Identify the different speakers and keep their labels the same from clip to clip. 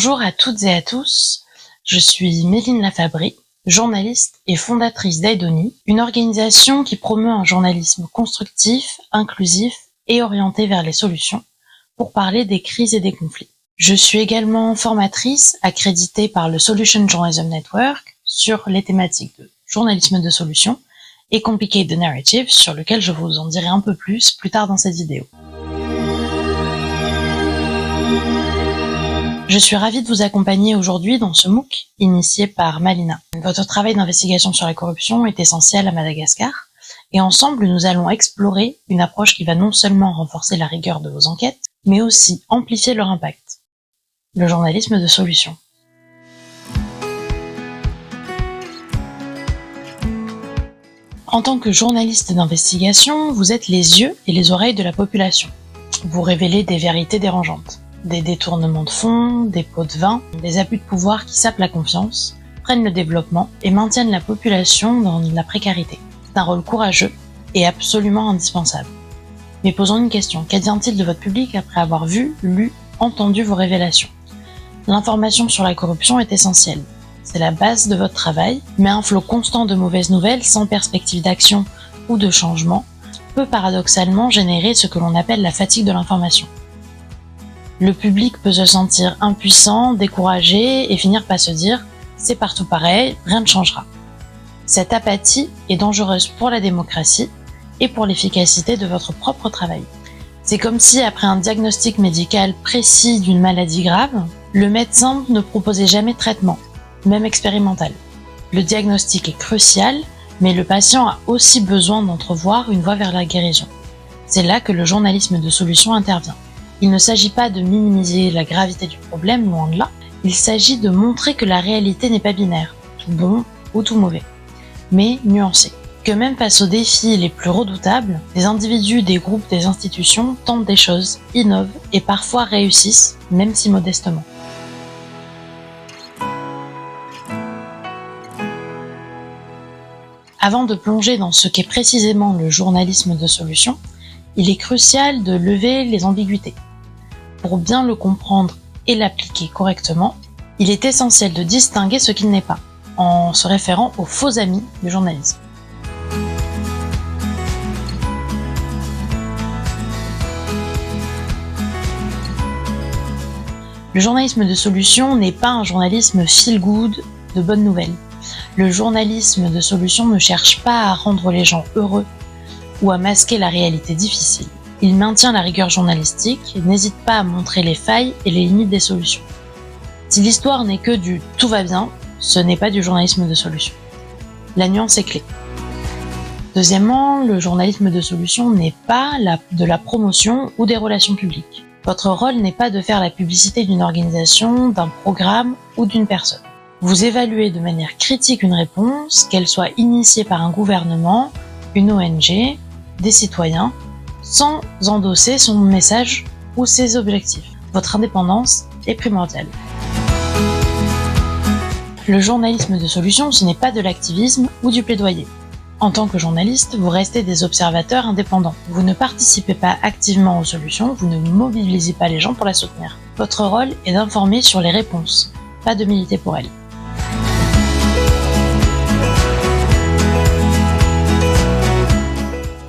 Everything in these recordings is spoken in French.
Speaker 1: Bonjour à toutes et à tous, je suis Méline Lafabry, journaliste et fondatrice d'Aidoni, une organisation qui promeut un journalisme constructif, inclusif et orienté vers les solutions pour parler des crises et des conflits. Je suis également formatrice accréditée par le Solution Journalism Network sur les thématiques de journalisme de solutions et Complicated Narrative sur lequel je vous en dirai un peu plus tard dans cette vidéo. Je suis ravie de vous accompagner aujourd'hui dans ce MOOC initié par Malina. Votre travail d'investigation sur la corruption est essentiel à Madagascar et ensemble nous allons explorer une approche qui va non seulement renforcer la rigueur de vos enquêtes, mais aussi amplifier leur impact. Le journalisme de solution. En tant que journaliste d'investigation, vous êtes les yeux et les oreilles de la population. Vous révélez des vérités dérangeantes. Des détournements de fonds, des pots de vin, des abus de pouvoir qui sapent la confiance, freinent le développement et maintiennent la population dans la précarité. C'est un rôle courageux et absolument indispensable. Mais posons une question, qu'advient-il de votre public après avoir vu, lu, entendu vos révélations? L'information sur la corruption est essentielle. C'est la base de votre travail, mais un flot constant de mauvaises nouvelles sans perspective d'action ou de changement peut paradoxalement générer ce que l'on appelle la fatigue de l'information. Le public peut se sentir impuissant, découragé et finir par se dire « c'est partout pareil, rien ne changera ». Cette apathie est dangereuse pour la démocratie et pour l'efficacité de votre propre travail. C'est comme si après un diagnostic médical précis d'une maladie grave, le médecin ne proposait jamais de traitement, même expérimental. Le diagnostic est crucial, mais le patient a aussi besoin d'entrevoir une voie vers la guérison. C'est là que le journalisme de solution intervient. Il ne s'agit pas de minimiser la gravité du problème, loin de là. Il s'agit de montrer que la réalité n'est pas binaire, tout bon ou tout mauvais, mais nuancée. Que même face aux défis les plus redoutables, des individus, des groupes, des institutions tentent des choses, innovent et parfois réussissent, même si modestement. Avant de plonger dans ce qu'est précisément le journalisme de solution, il est crucial de lever les ambiguïtés. Pour bien le comprendre et l'appliquer correctement, il est essentiel de distinguer ce qu'il n'est pas, en se référant aux faux amis du journalisme. Le journalisme de solution n'est pas un journalisme feel-good de bonnes nouvelles. Le journalisme de solution ne cherche pas à rendre les gens heureux ou à masquer la réalité difficile. Il maintient la rigueur journalistique et n'hésite pas à montrer les failles et les limites des solutions. Si l'histoire n'est que du « tout va bien », ce n'est pas du journalisme de solution. La nuance est clé. Deuxièmement, le journalisme de solution n'est pas de la promotion ou des relations publiques. Votre rôle n'est pas de faire la publicité d'une organisation, d'un programme ou d'une personne. Vous évaluez de manière critique une réponse, qu'elle soit initiée par un gouvernement, une ONG, des citoyens, sans endosser son message ou ses objectifs. Votre indépendance est primordiale. Le journalisme de solution, ce n'est pas de l'activisme ou du plaidoyer. En tant que journaliste, vous restez des observateurs indépendants. Vous ne participez pas activement aux solutions, vous ne mobilisez pas les gens pour la soutenir. Votre rôle est d'informer sur les réponses, pas de militer pour elles.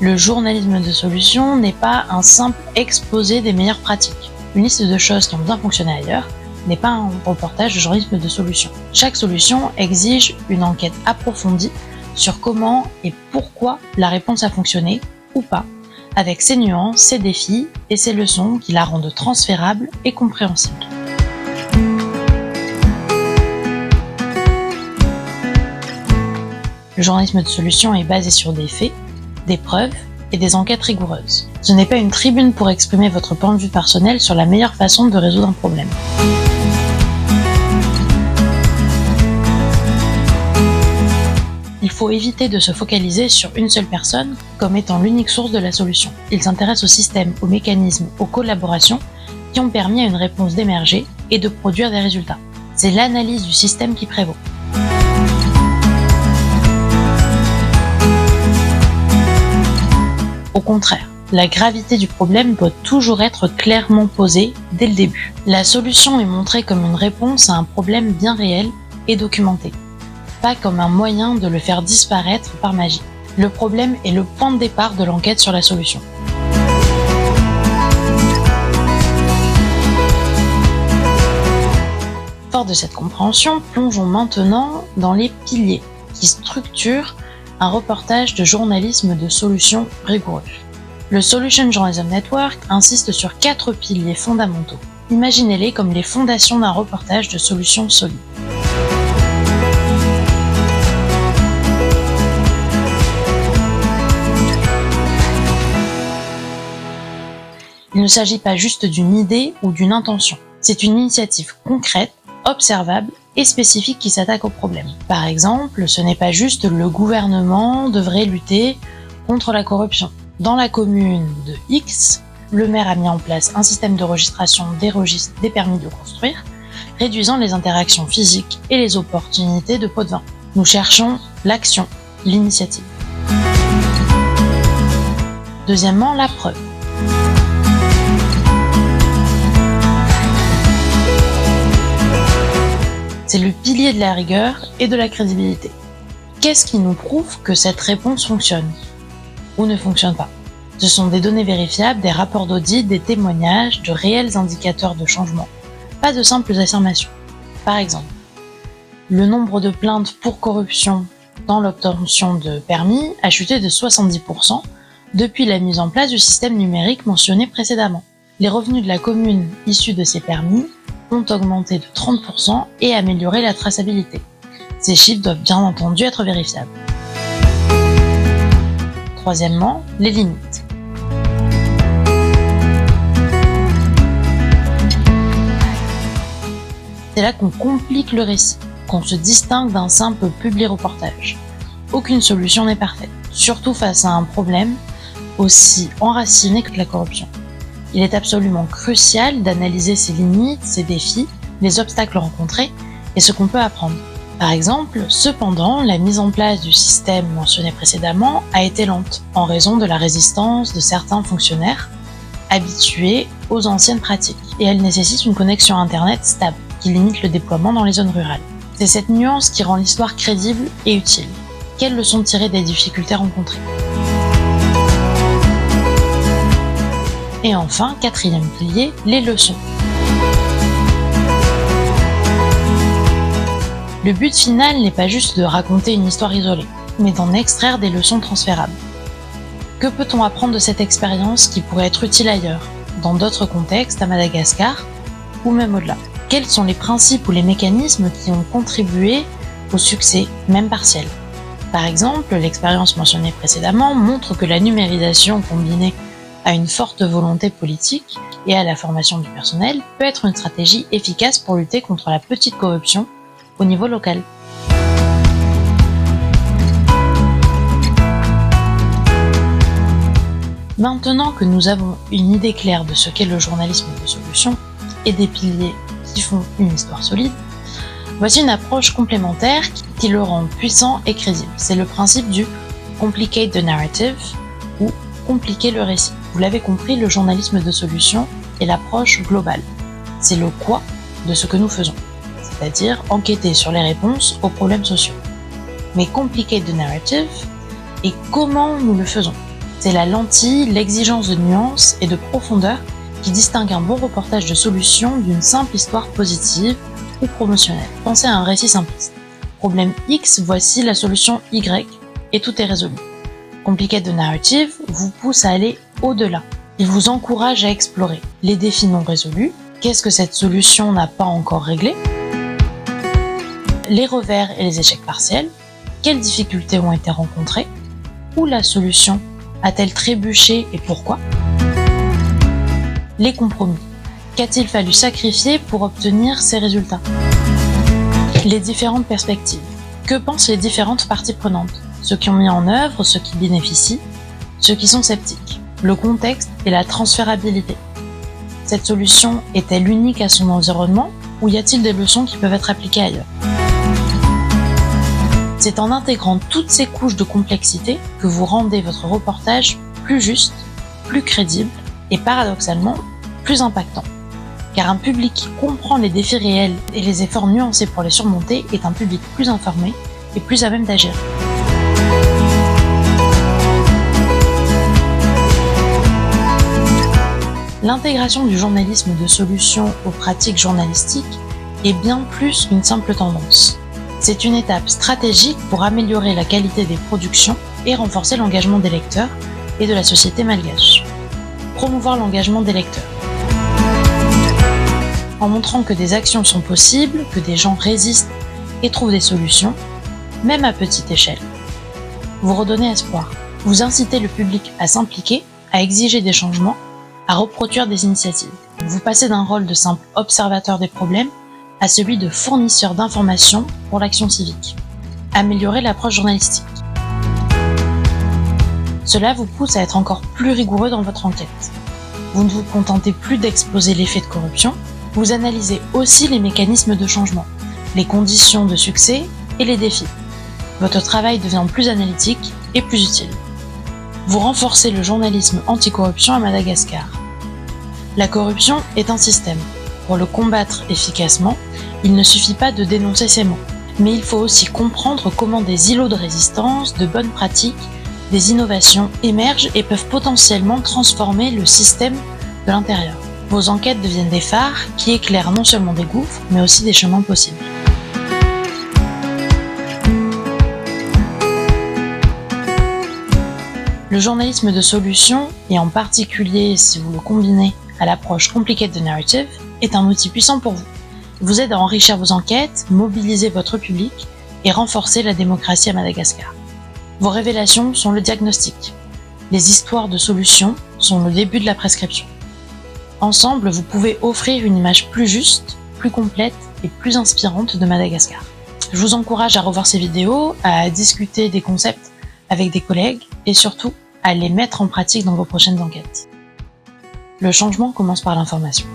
Speaker 1: Le journalisme de solution n'est pas un simple exposé des meilleures pratiques. Une liste de choses qui ont bien fonctionné ailleurs n'est pas un reportage de journalisme de solution. Chaque solution exige une enquête approfondie sur comment et pourquoi la réponse a fonctionné ou pas, avec ses nuances, ses défis et ses leçons qui la rendent transférable et compréhensible. Le journalisme de solution est basé sur des faits, des preuves et des enquêtes rigoureuses. Ce n'est pas une tribune pour exprimer votre point de vue personnel sur la meilleure façon de résoudre un problème. Il faut éviter de se focaliser sur une seule personne comme étant l'unique source de la solution. Il s'intéresse au système, aux mécanismes, aux collaborations qui ont permis à une réponse d'émerger et de produire des résultats. C'est l'analyse du système qui prévaut. Au contraire, la gravité du problème doit toujours être clairement posée dès le début. La solution est montrée comme une réponse à un problème bien réel et documenté, pas comme un moyen de le faire disparaître par magie. Le problème est le point de départ de l'enquête sur la solution. Fort de cette compréhension, plongeons maintenant dans les piliers qui structurent un reportage de journalisme de solutions rigoureux. Le Solution Journalism Network insiste sur 4 piliers fondamentaux. Imaginez-les comme les fondations d'un reportage de solutions solides. Il ne s'agit pas juste d'une idée ou d'une intention. C'est une initiative concrète, observable et spécifique qui s'attaque au problème. Par exemple, ce n'est pas juste le gouvernement devrait lutter contre la corruption. Dans la commune de X, le maire a mis en place un système de registration des registres des permis de construire, réduisant les interactions physiques et les opportunités de pots de vin. Nous cherchons l'action, l'initiative. Deuxièmement, la preuve. C'est le pilier de la rigueur et de la crédibilité. Qu'est-ce qui nous prouve que cette réponse fonctionne ou ne fonctionne pas? Ce sont des données vérifiables, des rapports d'audit, des témoignages, de réels indicateurs de changement, pas de simples affirmations. Par exemple, le nombre de plaintes pour corruption dans l'obtention de permis a chuté de 70% depuis la mise en place du système numérique mentionné précédemment. Les revenus de la commune issus de ces permis ont augmenté de 30% et amélioré la traçabilité. Ces chiffres doivent bien entendu être vérifiables. Troisièmement, les limites. C'est là qu'on complique le récit, qu'on se distingue d'un simple publi-reportage. Aucune solution n'est parfaite, surtout face à un problème aussi enraciné que la corruption. Il est absolument crucial d'analyser ses limites, ses défis, les obstacles rencontrés et ce qu'on peut apprendre. Par exemple, cependant, la mise en place du système mentionné précédemment a été lente en raison de la résistance de certains fonctionnaires habitués aux anciennes pratiques et elle nécessite une connexion Internet stable qui limite le déploiement dans les zones rurales. C'est cette nuance qui rend l'histoire crédible et utile. Quelles leçons tirer des difficultés rencontrées? Et enfin, quatrième pilier, les leçons. Le but final n'est pas juste de raconter une histoire isolée, mais d'en extraire des leçons transférables. Que peut-on apprendre de cette expérience qui pourrait être utile ailleurs, dans d'autres contextes, à Madagascar, ou même au-delà? Quels sont les principes ou les mécanismes qui ont contribué au succès, même partiel? Par exemple, l'expérience mentionnée précédemment montre que la numérisation combinée à une forte volonté politique et à la formation du personnel peut être une stratégie efficace pour lutter contre la petite corruption au niveau local. Maintenant que nous avons une idée claire de ce qu'est le journalisme de solution et des piliers qui font une histoire solide, voici une approche complémentaire qui le rend puissant et crédible. C'est le principe du complicate the narrative ou compliquer le récit. Vous l'avez compris, le journalisme de solution est l'approche globale. C'est le quoi de ce que nous faisons, c'est-à-dire enquêter sur les réponses aux problèmes sociaux. Mais complicate the narrative et comment nous le faisons. C'est la lentille, l'exigence de nuance et de profondeur qui distingue un bon reportage de solution d'une simple histoire positive ou promotionnelle. Pensez à un récit simpliste. Problème X, voici la solution Y et tout est résolu. Complicate the narrative vous pousse à aller au-delà. Il vous encourage à explorer les défis non résolus, qu'est-ce que cette solution n'a pas encore réglé, les revers et les échecs partiels, quelles difficultés ont été rencontrées, où la solution a-t-elle trébuché et pourquoi, les compromis, qu'a-t-il fallu sacrifier pour obtenir ces résultats, les différentes perspectives, que pensent les différentes parties prenantes, ceux qui ont mis en œuvre, ceux qui bénéficient, ceux qui sont sceptiques, le contexte et la transférabilité. Cette solution est-elle unique à son environnement ou y a-t-il des leçons qui peuvent être appliquées ailleurs? C'est en intégrant toutes ces couches de complexité que vous rendez votre reportage plus juste plus crédible et paradoxalement plus impactant. Car un public qui comprend les défis réels et les efforts nuancés pour les surmonter est un public plus informé et plus à même d'agir. L'intégration du journalisme de solutions aux pratiques journalistiques est bien plus qu'une simple tendance. C'est une étape stratégique pour améliorer la qualité des productions et renforcer l'engagement des lecteurs et de la société malgache. Promouvoir l'engagement des lecteurs. En montrant que des actions sont possibles, que des gens résistent et trouvent des solutions, même à petite échelle. Vous redonnez espoir. Vous incitez le public à s'impliquer, à exiger des changements, à reproduire des initiatives. Vous passez d'un rôle de simple observateur des problèmes à celui de fournisseur d'informations pour l'action civique. Améliorer l'approche journalistique. Cela vous pousse à être encore plus rigoureux dans votre enquête. Vous ne vous contentez plus d'exposer les faits de corruption, vous analysez aussi les mécanismes de changement, les conditions de succès et les défis. Votre travail devient plus analytique et plus utile. Vous renforcez le journalisme anticorruption à Madagascar. La corruption est un système. Pour le combattre efficacement, il ne suffit pas de dénoncer ces maux, mais il faut aussi comprendre comment des îlots de résistance, de bonnes pratiques, des innovations émergent et peuvent potentiellement transformer le système de l'intérieur. Vos enquêtes deviennent des phares qui éclairent non seulement des gouffres, mais aussi des chemins possibles. Le journalisme de solution, et en particulier si vous le combinez à l'approche compliquée de narrative, est un outil puissant pour vous. Il vous aide à enrichir vos enquêtes, mobiliser votre public et renforcer la démocratie à Madagascar. Vos révélations sont le diagnostic. Les histoires de solutions sont le début de la prescription. Ensemble, vous pouvez offrir une image plus juste, plus complète et plus inspirante de Madagascar. Je vous encourage à revoir ces vidéos, à discuter des concepts avec des collègues et surtout à les mettre en pratique dans vos prochaines enquêtes. Le changement commence par l'information.